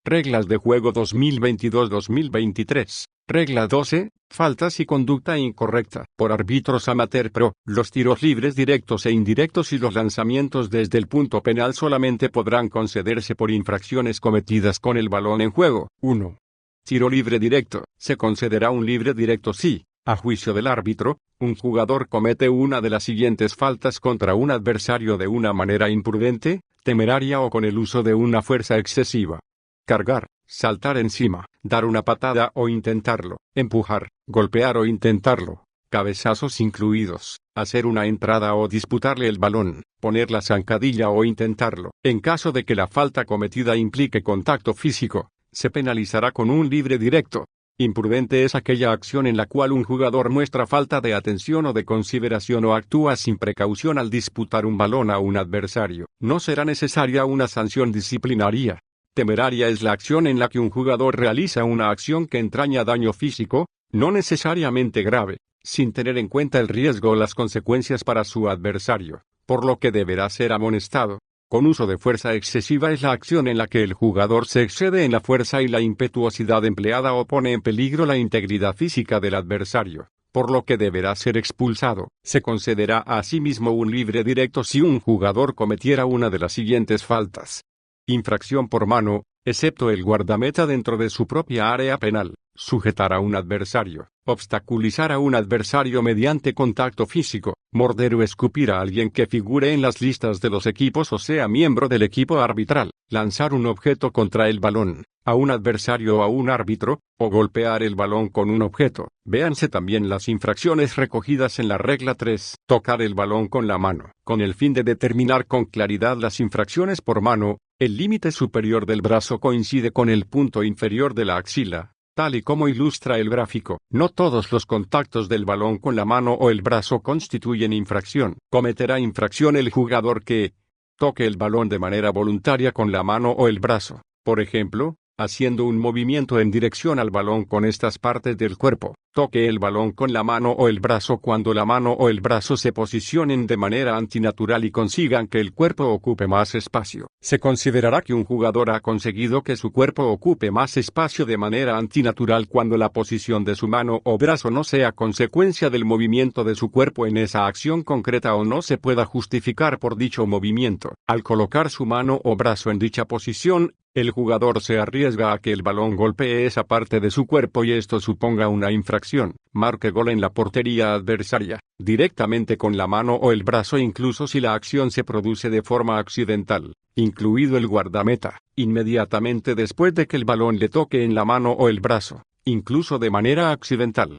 Reglas de juego 2022-2023. Regla 12. Faltas y conducta incorrecta. Por árbitros amateur pro, los tiros libres directos e indirectos y los lanzamientos desde el punto penal solamente podrán concederse por infracciones cometidas con el balón en juego. 1. Tiro libre directo. Se concederá un libre directo si, a juicio del árbitro, un jugador comete una de las siguientes faltas contra un adversario de una manera imprudente, temeraria o con el uso de una fuerza excesiva. Cargar, saltar encima, dar una patada o intentarlo, empujar, golpear o intentarlo, cabezazos incluidos, hacer una entrada o disputarle el balón, poner la zancadilla o intentarlo. En caso de que la falta cometida implique contacto físico, se penalizará con un libre directo. Imprudente es aquella acción en la cual un jugador muestra falta de atención o de consideración o actúa sin precaución al disputar un balón a un adversario. No será necesaria una sanción disciplinaria. Temeraria es la acción en la que un jugador realiza una acción que entraña daño físico, no necesariamente grave, sin tener en cuenta el riesgo o las consecuencias para su adversario, por lo que deberá ser amonestado. Con uso de fuerza excesiva es la acción en la que el jugador se excede en la fuerza y la impetuosidad empleada o pone en peligro la integridad física del adversario, por lo que deberá ser expulsado. Se concederá asimismo un libre directo si un jugador cometiera una de las siguientes faltas. Infracción por mano, excepto el guardameta dentro de su propia área penal, sujetar a un adversario, obstaculizar a un adversario mediante contacto físico, morder o escupir a alguien que figure en las listas de los equipos o sea miembro del equipo arbitral, lanzar un objeto contra el balón, a un adversario o a un árbitro, o golpear el balón con un objeto. Véanse también las infracciones recogidas en la regla 3. Tocar el balón con la mano. Con el fin de determinar con claridad las infracciones por mano, el límite superior del brazo coincide con el punto inferior de la axila, tal y como ilustra el gráfico. No todos los contactos del balón con la mano o el brazo constituyen infracción. Cometerá infracción el jugador que toque el balón de manera voluntaria con la mano o el brazo, por ejemplo, haciendo un movimiento en dirección al balón con estas partes del cuerpo. Toque el balón con la mano o el brazo cuando la mano o el brazo se posicionen de manera antinatural y consigan que el cuerpo ocupe más espacio. Se considerará que un jugador ha conseguido que su cuerpo ocupe más espacio de manera antinatural cuando la posición de su mano o brazo no sea consecuencia del movimiento de su cuerpo en esa acción concreta o no se pueda justificar por dicho movimiento. Al colocar su mano o brazo en dicha posición, el jugador se arriesga a que el balón golpee esa parte de su cuerpo y esto suponga una infracción. Marque gol en la portería adversaria, directamente con la mano o el brazo incluso si la acción se produce de forma accidental, incluido el guardameta, inmediatamente después de que el balón le toque en la mano o el brazo, incluso de manera accidental.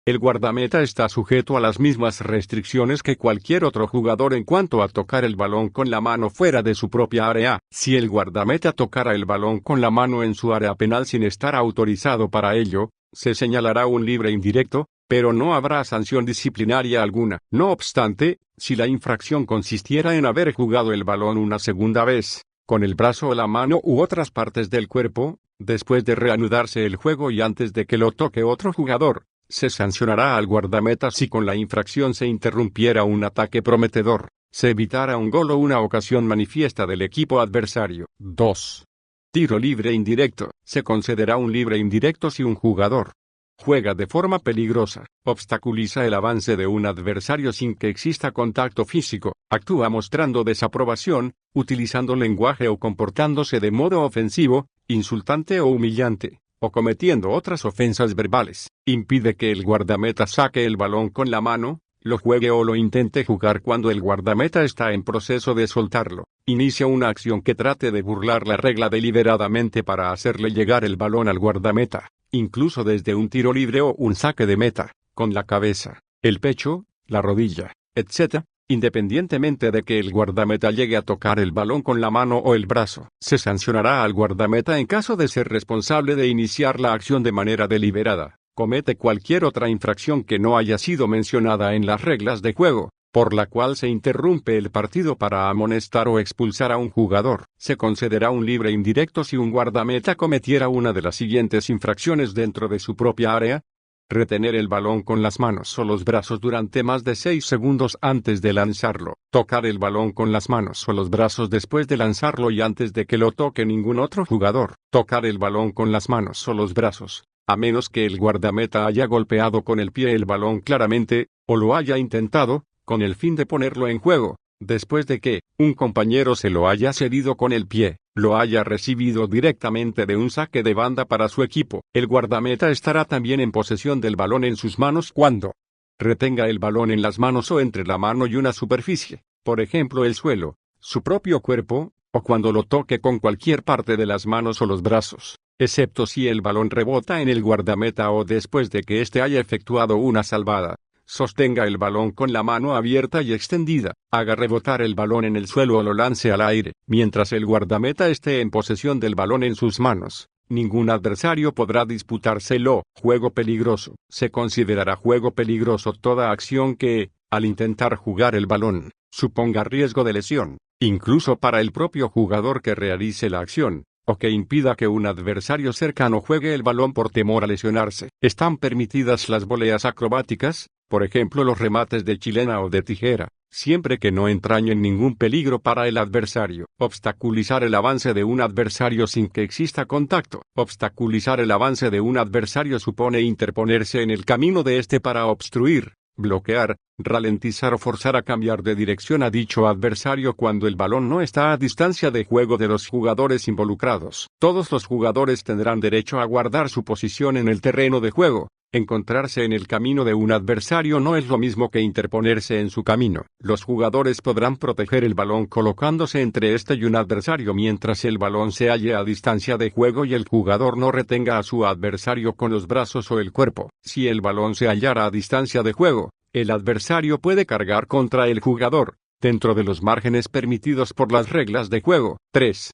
El guardameta está sujeto a las mismas restricciones que cualquier otro jugador en cuanto a tocar el balón con la mano fuera de su propia área. Si el guardameta tocara el balón con la mano en su área penal sin estar autorizado para ello, se señalará un libre indirecto, pero no habrá sanción disciplinaria alguna. No obstante, si la infracción consistiera en haber jugado el balón una segunda vez, con el brazo o la mano u otras partes del cuerpo, después de reanudarse el juego y antes de que lo toque otro jugador, se sancionará al guardameta si con la infracción se interrumpiera un ataque prometedor, se evitara un gol o una ocasión manifiesta del equipo adversario. 2. Tiro libre indirecto. Se concederá un libre indirecto si un jugador juega de forma peligrosa, obstaculiza el avance de un adversario sin que exista contacto físico, actúa mostrando desaprobación, utilizando lenguaje o comportándose de modo ofensivo, insultante o humillante, o cometiendo otras ofensas verbales, impide que el guardameta saque el balón con la mano, lo juegue o lo intente jugar cuando el guardameta está en proceso de soltarlo, inicia una acción que trate de burlar la regla deliberadamente para hacerle llegar el balón al guardameta, incluso desde un tiro libre o un saque de meta, con la cabeza, el pecho, la rodilla, etc., independientemente de que el guardameta llegue a tocar el balón con la mano o el brazo. Se sancionará al guardameta en caso de ser responsable de iniciar la acción de manera deliberada, comete cualquier otra infracción que no haya sido mencionada en las reglas de juego, por la cual se interrumpe el partido para amonestar o expulsar a un jugador, se concederá un libre indirecto si un guardameta cometiera una de las siguientes infracciones dentro de su propia área: retener el balón con las manos o los brazos durante más de 6 segundos antes de lanzarlo, tocar el balón con las manos o los brazos después de lanzarlo y antes de que lo toque ningún otro jugador, tocar el balón con las manos o los brazos, a menos que el guardameta haya golpeado con el pie el balón claramente, o lo haya intentado, con el fin de ponerlo en juego, después de que un compañero se lo haya cedido con el pie, lo haya recibido directamente de un saque de banda para su equipo. El guardameta estará también en posesión del balón en sus manos cuando retenga el balón en las manos o entre la mano y una superficie, por ejemplo el suelo, su propio cuerpo, o cuando lo toque con cualquier parte de las manos o los brazos, excepto si el balón rebota en el guardameta o después de que éste haya efectuado una salvada. Sostenga el balón con la mano abierta y extendida, haga rebotar el balón en el suelo o lo lance al aire. Mientras el guardameta esté en posesión del balón en sus manos, ningún adversario podrá disputárselo. Juego peligroso. Se considerará juego peligroso toda acción que, al intentar jugar el balón, suponga riesgo de lesión, incluso para el propio jugador que realice la acción, o que impida que un adversario cercano juegue el balón por temor a lesionarse. Están permitidas las voleas acrobáticas, por ejemplo los remates de chilena o de tijera, siempre que no entrañen ningún peligro para el adversario. Obstaculizar el avance de un adversario sin que exista contacto. Obstaculizar el avance de un adversario supone interponerse en el camino de este para obstruir, bloquear, ralentizar o forzar a cambiar de dirección a dicho adversario cuando el balón no está a distancia de juego de los jugadores involucrados. Todos los jugadores tendrán derecho a guardar su posición en el terreno de juego. Encontrarse en el camino de un adversario no es lo mismo que interponerse en su camino. Los jugadores podrán proteger el balón colocándose entre este y un adversario mientras el balón se halle a distancia de juego y el jugador no retenga a su adversario con los brazos o el cuerpo. Si el balón se hallara a distancia de juego, el adversario puede cargar contra el jugador, dentro de los márgenes permitidos por las reglas de juego. 3.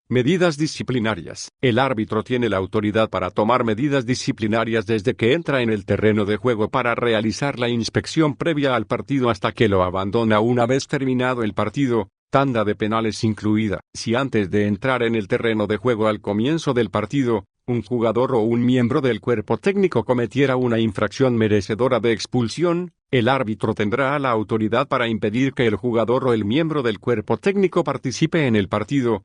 Medidas disciplinarias. El árbitro tiene la autoridad para tomar medidas disciplinarias desde que entra en el terreno de juego para realizar la inspección previa al partido hasta que lo abandona una vez terminado el partido, tanda de penales incluida. Si antes de entrar en el terreno de juego al comienzo del partido, un jugador o un miembro del cuerpo técnico cometiera una infracción merecedora de expulsión, el árbitro tendrá la autoridad para impedir que el jugador o el miembro del cuerpo técnico participe en el partido.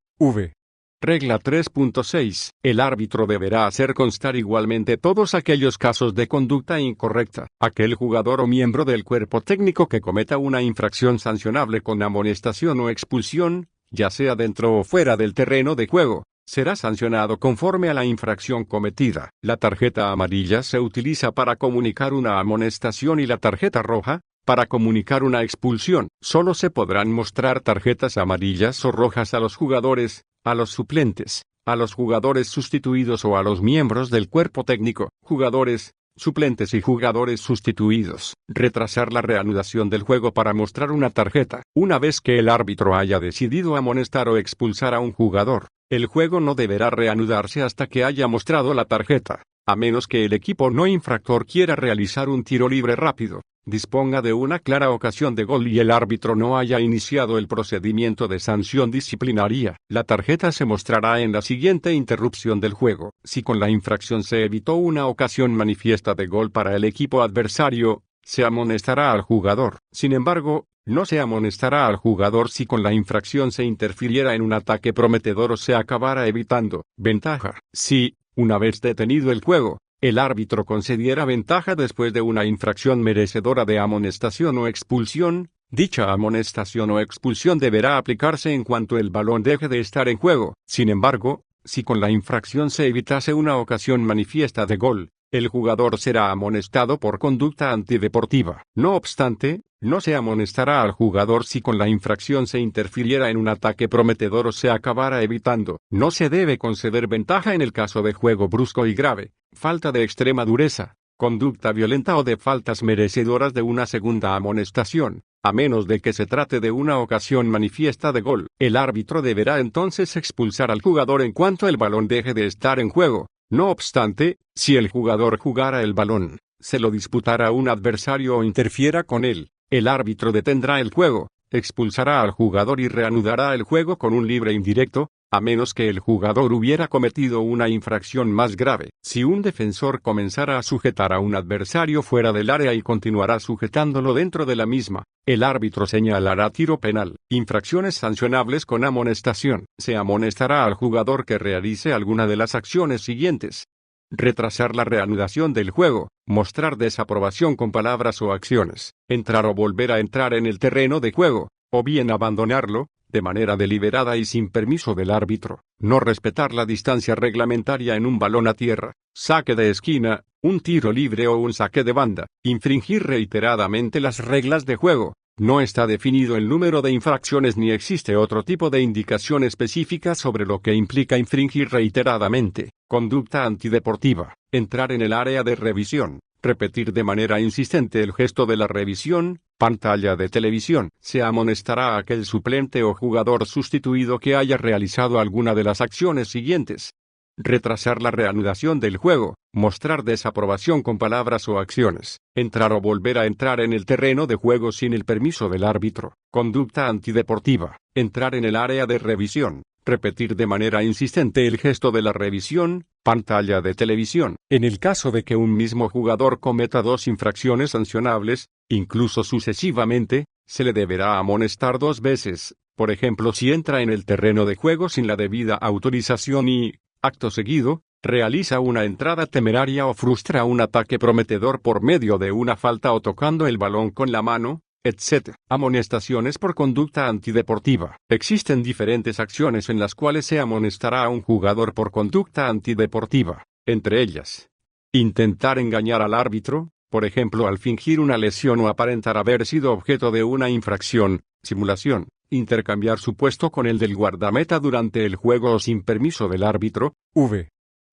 Regla 3.6. El árbitro deberá hacer constar igualmente todos aquellos casos de conducta incorrecta. Aquel jugador o miembro del cuerpo técnico que cometa una infracción sancionable con amonestación o expulsión, ya sea dentro o fuera del terreno de juego, será sancionado conforme a la infracción cometida. La tarjeta amarilla se utiliza para comunicar una amonestación y la tarjeta roja, para comunicar una expulsión. Solo se podrán mostrar tarjetas amarillas o rojas a los jugadores, a los suplentes, a los jugadores sustituidos o a los miembros del cuerpo técnico, jugadores, suplentes y jugadores sustituidos. Retrasar la reanudación del juego para mostrar una tarjeta. Una vez que el árbitro haya decidido amonestar o expulsar a un jugador, el juego no deberá reanudarse hasta que haya mostrado la tarjeta, a menos que el equipo no infractor quiera realizar un tiro libre rápido, disponga de una clara ocasión de gol y el árbitro no haya iniciado el procedimiento de sanción disciplinaria. La tarjeta se mostrará en la siguiente interrupción del juego. Si con la infracción se evitó una ocasión manifiesta de gol para el equipo adversario, se amonestará al jugador. Sin embargo, no se amonestará al jugador si con la infracción se interfiriera en un ataque prometedor o se acabara evitando ventaja. Si, una vez detenido el juego, el árbitro concediera ventaja después de una infracción merecedora de amonestación o expulsión, dicha amonestación o expulsión deberá aplicarse en cuanto el balón deje de estar en juego. Sin embargo, si con la infracción se evitase una ocasión manifiesta de gol, el jugador será amonestado por conducta antideportiva. No obstante, no se amonestará al jugador si con la infracción se interfiriera en un ataque prometedor o se acabara evitando. No se debe conceder ventaja en el caso de juego brusco y grave, falta de extrema dureza, conducta violenta o de faltas merecedoras de una segunda amonestación, a menos de que se trate de una ocasión manifiesta de gol. El árbitro deberá entonces expulsar al jugador en cuanto el balón deje de estar en juego. No obstante, si el jugador jugara el balón, se lo disputara a un adversario o interfiera con él, el árbitro detendrá el juego, expulsará al jugador y reanudará el juego con un libre indirecto, a menos que el jugador hubiera cometido una infracción más grave. Si un defensor comenzara a sujetar a un adversario fuera del área y continuará sujetándolo dentro de la misma, el árbitro señalará tiro penal. Infracciones sancionables con amonestación. Se amonestará al jugador que realice alguna de las acciones siguientes: retrasar la reanudación del juego, mostrar desaprobación con palabras o acciones, entrar o volver a entrar en el terreno de juego, o bien abandonarlo, de manera deliberada y sin permiso del árbitro, no respetar la distancia reglamentaria en un balón a tierra, saque de esquina, un tiro libre o un saque de banda, infringir reiteradamente las reglas de juego. No está definido el número de infracciones ni existe otro tipo de indicación específica sobre lo que implica infringir reiteradamente. Conducta antideportiva. Entrar en el área de revisión. Repetir de manera insistente el gesto de la revisión. Pantalla de televisión. Se amonestará a aquel suplente o jugador sustituido que haya realizado alguna de las acciones siguientes: retrasar la reanudación del juego, mostrar desaprobación con palabras o acciones, entrar o volver a entrar en el terreno de juego sin el permiso del árbitro. Conducta antideportiva. Entrar en el área de revisión. Repetir de manera insistente el gesto de la revisión. Pantalla de televisión. En el caso de que un mismo jugador cometa dos infracciones sancionables, incluso sucesivamente, se le deberá amonestar dos veces. Por ejemplo, si entra en el terreno de juego sin la debida autorización y, acto seguido, realiza una entrada temeraria o frustra un ataque prometedor por medio de una falta o tocando el balón con la mano, etc. Amonestaciones por conducta antideportiva. Existen diferentes acciones en las cuales se amonestará a un jugador por conducta antideportiva, entre ellas: intentar engañar al árbitro, por ejemplo al fingir una lesión o aparentar haber sido objeto de una infracción; simulación, intercambiar su puesto con el del guardameta durante el juego o sin permiso del árbitro.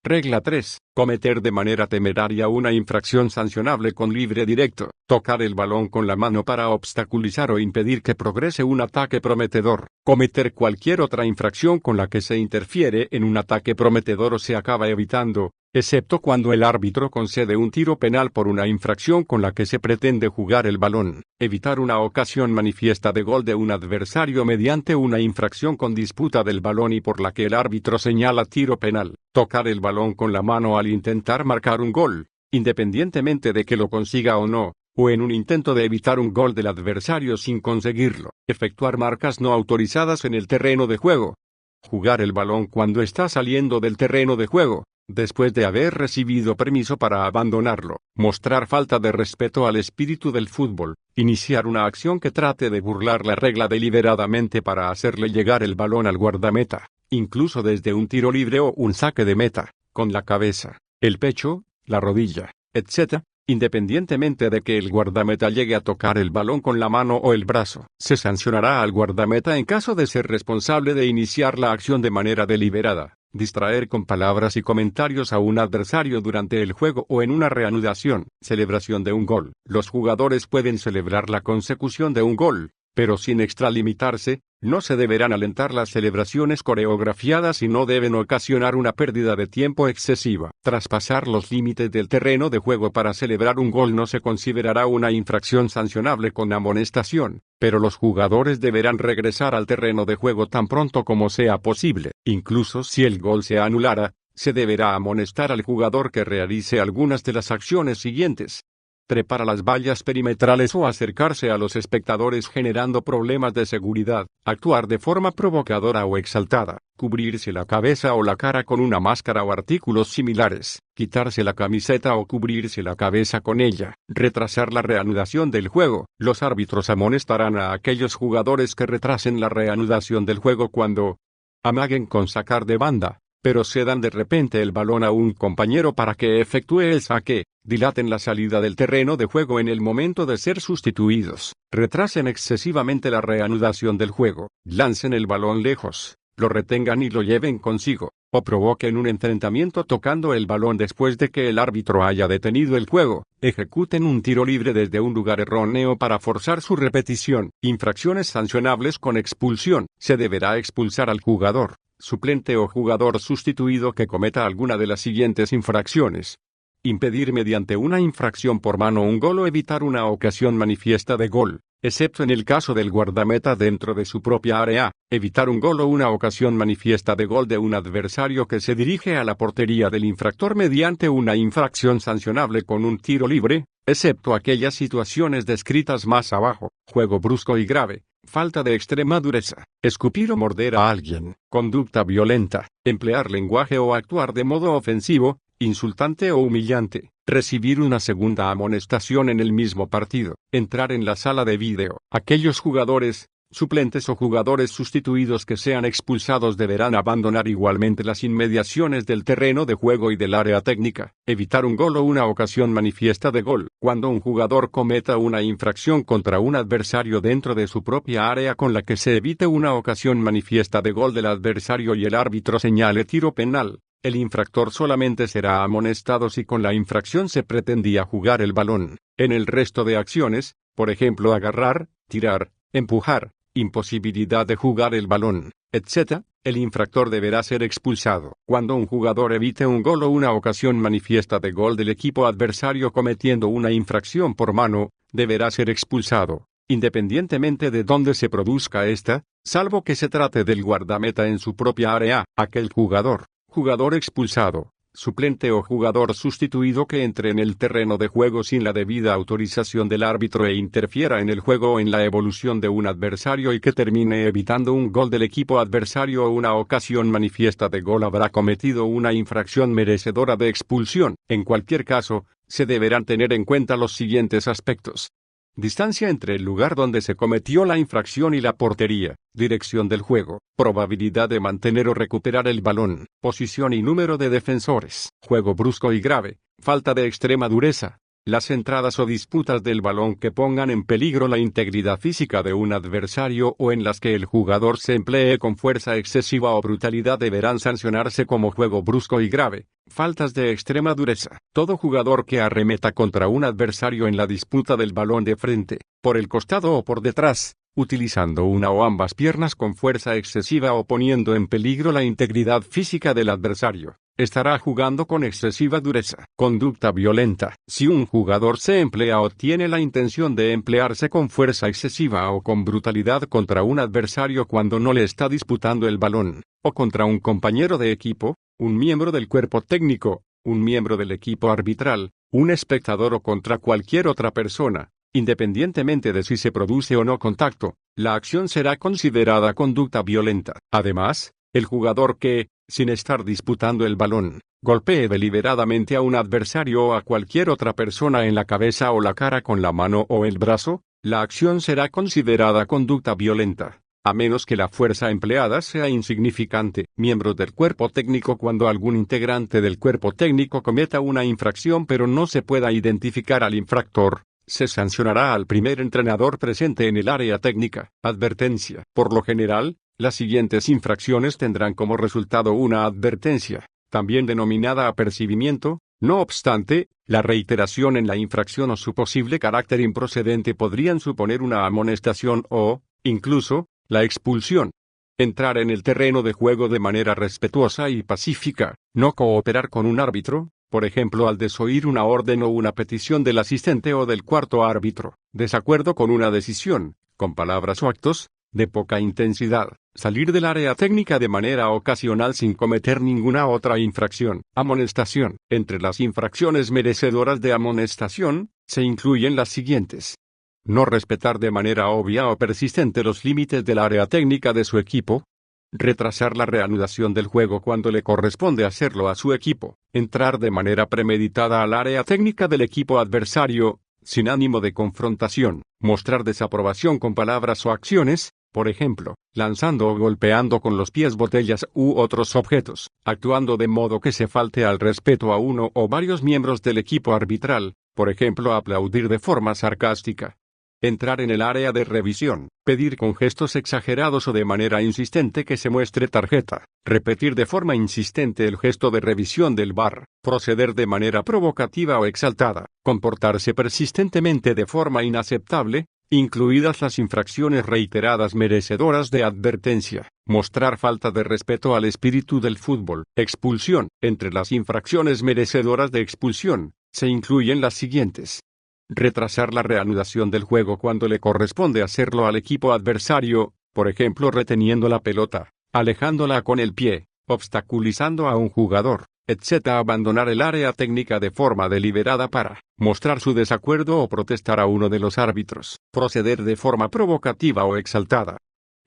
Regla 3. Cometer de manera temeraria una infracción sancionable con libre directo. Tocar el balón con la mano para obstaculizar o impedir que progrese un ataque prometedor. Cometer cualquier otra infracción con la que se interfiere en un ataque prometedor o se acaba evitando, excepto cuando el árbitro concede un tiro penal por una infracción con la que se pretende jugar el balón. Evitar una ocasión manifiesta de gol de un adversario mediante una infracción con disputa del balón y por la que el árbitro señala tiro penal. Tocar el balón con la mano al intentar marcar un gol, independientemente de que lo consiga o no, o en un intento de evitar un gol del adversario sin conseguirlo. Efectuar marcas no autorizadas en el terreno de juego. Jugar el balón cuando está saliendo del terreno de juego, después de haber recibido permiso para abandonarlo. Mostrar falta de respeto al espíritu del fútbol. Iniciar una acción que trate de burlar la regla deliberadamente para hacerle llegar el balón al guardameta, incluso desde un tiro libre o un saque de meta, con la cabeza, el pecho, la rodilla, etc., independientemente de que el guardameta llegue a tocar el balón con la mano o el brazo. Se sancionará al guardameta en caso de ser responsable de iniciar la acción de manera deliberada. Distraer con palabras y comentarios a un adversario durante el juego o en una reanudación. Celebración de un gol. Los jugadores pueden celebrar la consecución de un gol, pero sin extralimitarse. No se deberán alentar las celebraciones coreografiadas y no deben ocasionar una pérdida de tiempo excesiva. Traspasar los límites del terreno de juego para celebrar un gol no se considerará una infracción sancionable con amonestación, pero los jugadores deberán regresar al terreno de juego tan pronto como sea posible. Incluso si el gol se anulara, se deberá amonestar al jugador que realice algunas de las acciones siguientes: trepar a las vallas perimetrales o acercarse a los espectadores generando problemas de seguridad, actuar de forma provocadora o exaltada, cubrirse la cabeza o la cara con una máscara o artículos similares, quitarse la camiseta o cubrirse la cabeza con ella, retrasar la reanudación del juego. Los árbitros amonestarán a aquellos jugadores que retrasen la reanudación del juego cuando amaguen con sacar de banda, pero cedan de repente el balón a un compañero para que efectúe el saque, dilaten la salida del terreno de juego en el momento de ser sustituidos, retrasen excesivamente la reanudación del juego, lancen el balón lejos, lo retengan y lo lleven consigo, o provoquen un enfrentamiento tocando el balón después de que el árbitro haya detenido el juego, ejecuten un tiro libre desde un lugar erróneo para forzar su repetición. Infracciones sancionables con expulsión. Se deberá expulsar al jugador, suplente o jugador sustituido que cometa alguna de las siguientes infracciones. Impedir mediante una infracción por mano un gol o evitar una ocasión manifiesta de gol, excepto en el caso del guardameta dentro de su propia área, evitar un gol o una ocasión manifiesta de gol de un adversario que se dirige a la portería del infractor mediante una infracción sancionable con un tiro libre, excepto aquellas situaciones descritas más abajo, juego brusco y grave, falta de extrema dureza, escupir o morder a alguien, conducta violenta, emplear lenguaje o actuar de modo ofensivo, insultante o humillante, recibir una segunda amonestación en el mismo partido, entrar en la sala de vídeo. Aquellos jugadores, suplentes o jugadores sustituidos que sean expulsados deberán abandonar igualmente las inmediaciones del terreno de juego y del área técnica, evitar un gol o una ocasión manifiesta de gol. Cuando un jugador cometa una infracción contra un adversario dentro de su propia área con la que se evite una ocasión manifiesta de gol del adversario y el árbitro señale tiro penal, el infractor solamente será amonestado si con la infracción se pretendía jugar el balón. En el resto de acciones, por ejemplo agarrar, tirar, empujar, imposibilidad de jugar el balón, etc., el infractor deberá ser expulsado. Cuando un jugador evite un gol o una ocasión manifiesta de gol del equipo adversario cometiendo una infracción por mano, deberá ser expulsado, independientemente de dónde se produzca esta, salvo que se trate del guardameta en su propia área. Aquel jugador expulsado, suplente o jugador sustituido que entre en el terreno de juego sin la debida autorización del árbitro e interfiera en el juego o en la evolución de un adversario y que termine evitando un gol del equipo adversario o una ocasión manifiesta de gol habrá cometido una infracción merecedora de expulsión. En cualquier caso, se deberán tener en cuenta los siguientes aspectos: distancia entre el lugar donde se cometió la infracción y la portería, dirección del juego, probabilidad de mantener o recuperar el balón, posición y número de defensores, juego brusco y grave, falta de extrema dureza, las entradas o disputas del balón que pongan en peligro la integridad física de un adversario o en las que el jugador se emplee con fuerza excesiva o brutalidad deberán sancionarse como juego brusco y grave. Faltas de extrema dureza. Todo jugador que arremeta contra un adversario en la disputa del balón de frente, por el costado o por detrás, utilizando una o ambas piernas con fuerza excesiva o poniendo en peligro la integridad física del adversario, estará jugando con excesiva dureza. Conducta violenta. Si un jugador se emplea o tiene la intención de emplearse con fuerza excesiva o con brutalidad contra un adversario cuando no le está disputando el balón, o contra un compañero de equipo, un miembro del cuerpo técnico, un miembro del equipo arbitral, un espectador o contra cualquier otra persona, independientemente de si se produce o no contacto, la acción será considerada conducta violenta. Además, el jugador que, sin estar disputando el balón, golpee deliberadamente a un adversario o a cualquier otra persona en la cabeza o la cara con la mano o el brazo, la acción será considerada conducta violenta, a menos que la fuerza empleada sea insignificante. Miembros del cuerpo técnico. Cuando algún integrante del cuerpo técnico cometa una infracción pero no se pueda identificar al infractor, se sancionará al primer entrenador presente en el área técnica. Advertencia. Por lo general, las siguientes infracciones tendrán como resultado una advertencia, también denominada apercibimiento. No obstante, la reiteración en la infracción o su posible carácter improcedente podrían suponer una amonestación o, incluso, la expulsión. Entrar en el terreno de juego de manera respetuosa y pacífica. No cooperar con un árbitro, por ejemplo al desoír una orden o una petición del asistente o del cuarto árbitro. Desacuerdo con una decisión, con palabras o actos de poca intensidad. Salir del área técnica de manera ocasional sin cometer ninguna otra infracción. Amonestación. Entre las infracciones merecedoras de amonestación, se incluyen las siguientes: no respetar de manera obvia o persistente los límites del área técnica de su equipo. Retrasar la reanudación del juego cuando le corresponde hacerlo a su equipo. Entrar de manera premeditada al área técnica del equipo adversario, sin ánimo de confrontación. Mostrar desaprobación con palabras o acciones, por ejemplo, lanzando o golpeando con los pies botellas u otros objetos. Actuando de modo que se falte al respeto a uno o varios miembros del equipo arbitral, por ejemplo aplaudir de forma sarcástica. Entrar en el área de revisión. Pedir con gestos exagerados o de manera insistente que se muestre tarjeta. Repetir de forma insistente el gesto de revisión del VAR. Proceder de manera provocativa o exaltada. Comportarse persistentemente de forma inaceptable, incluidas las infracciones reiteradas merecedoras de advertencia, mostrar falta de respeto al espíritu del fútbol, expulsión. Entre las infracciones merecedoras de expulsión, se incluyen las siguientes: retrasar la reanudación del juego cuando le corresponde hacerlo al equipo adversario, por ejemplo reteniendo la pelota, alejándola con el pie, obstaculizando a un jugador, etc. Abandonar el área técnica de forma deliberada para mostrar su desacuerdo o protestar a uno de los árbitros. Proceder de forma provocativa o exaltada.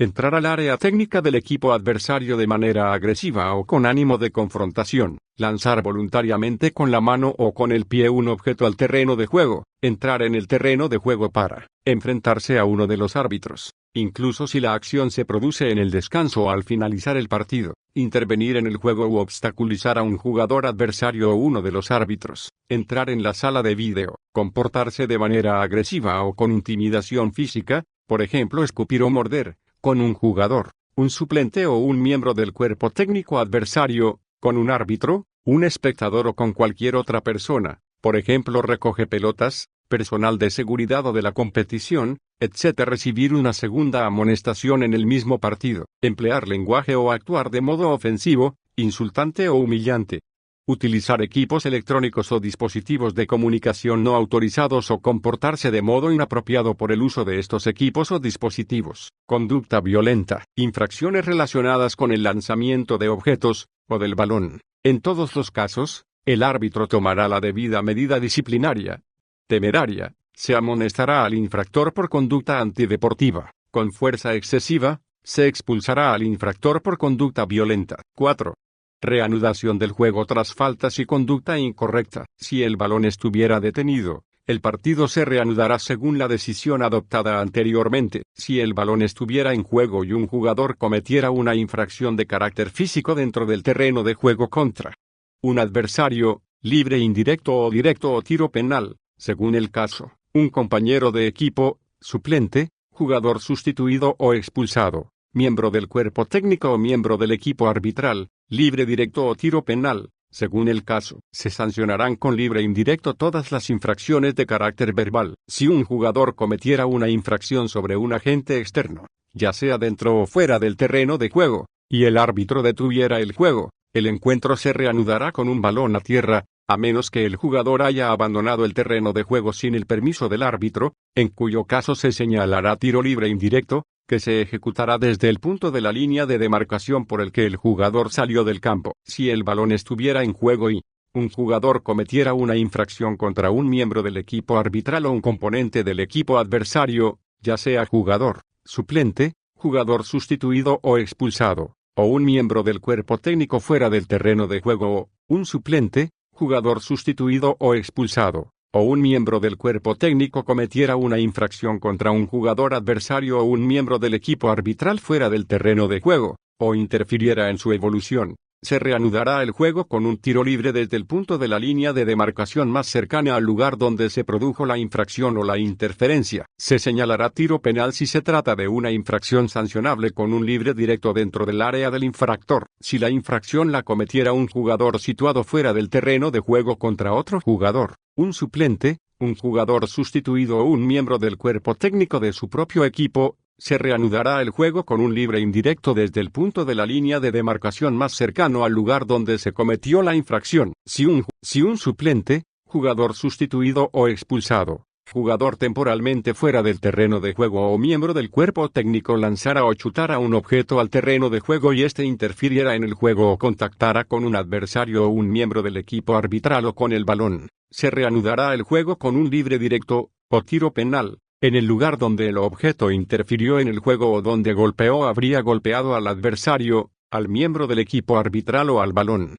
Entrar al área técnica del equipo adversario de manera agresiva o con ánimo de confrontación. Lanzar voluntariamente con la mano o con el pie un objeto al terreno de juego. Entrar en el terreno de juego para enfrentarse a uno de los árbitros, incluso si la acción se produce en el descanso o al finalizar el partido. Intervenir en el juego u obstaculizar a un jugador adversario o uno de los árbitros. Entrar en la sala de vídeo. Comportarse de manera agresiva o con intimidación física, por ejemplo escupir o morder, con un jugador, un suplente o un miembro del cuerpo técnico adversario, con un árbitro, un espectador o con cualquier otra persona, por ejemplo recoge pelotas, personal de seguridad o de la competición, etc. Recibir una segunda amonestación en el mismo partido. Emplear lenguaje o actuar de modo ofensivo, insultante o humillante. Utilizar equipos electrónicos o dispositivos de comunicación no autorizados o comportarse de modo inapropiado por el uso de estos equipos o dispositivos. Conducta violenta. Infracciones relacionadas con el lanzamiento de objetos, o del balón. En todos los casos, el árbitro tomará la debida medida disciplinaria. Temeraria. Se amonestará al infractor por conducta antideportiva. Con fuerza excesiva, se expulsará al infractor por conducta violenta. 4. Reanudación del juego tras faltas y conducta incorrecta. Si el balón estuviera detenido, el partido se reanudará según la decisión adoptada anteriormente. Si el balón estuviera en juego y un jugador cometiera una infracción de carácter físico dentro del terreno de juego contra un adversario, libre indirecto o directo o tiro penal, según el caso, un compañero de equipo, suplente, jugador sustituido o expulsado, miembro del cuerpo técnico o miembro del equipo arbitral, libre directo o tiro penal, según el caso. Se sancionarán con libre indirecto todas las infracciones de carácter verbal. Si un jugador cometiera una infracción sobre un agente externo, ya sea dentro o fuera del terreno de juego, y el árbitro detuviera el juego, el encuentro se reanudará con un balón a tierra, a menos que el jugador haya abandonado el terreno de juego sin el permiso del árbitro, en cuyo caso se señalará tiro libre indirecto, que se ejecutará desde el punto de la línea de demarcación por el que el jugador salió del campo. Si el balón estuviera en juego y un jugador cometiera una infracción contra un miembro del equipo arbitral o un componente del equipo adversario, ya sea jugador, suplente, jugador sustituido o expulsado, o un miembro del cuerpo técnico fuera del terreno de juego o un suplente, jugador sustituido o expulsado, o un miembro del cuerpo técnico cometiera una infracción contra un jugador adversario o un miembro del equipo arbitral fuera del terreno de juego, o interfiriera en su evolución, se reanudará el juego con un tiro libre desde el punto de la línea de demarcación más cercana al lugar donde se produjo la infracción o la interferencia. Se señalará tiro penal si se trata de una infracción sancionable con un libre directo dentro del área del infractor. Si la infracción la cometiera un jugador situado fuera del terreno de juego contra otro jugador, un suplente, un jugador sustituido o un miembro del cuerpo técnico de su propio equipo, se reanudará el juego con un libre indirecto desde el punto de la línea de demarcación más cercano al lugar donde se cometió la infracción. Si un suplente, jugador sustituido o expulsado, jugador temporalmente fuera del terreno de juego o miembro del cuerpo técnico lanzara o chutara un objeto al terreno de juego y éste interfiriera en el juego o contactara con un adversario o un miembro del equipo arbitral o con el balón, se reanudará el juego con un libre directo, o tiro penal, en el lugar donde el objeto interfirió en el juego o donde golpeó o habría golpeado al adversario, al miembro del equipo arbitral o al balón.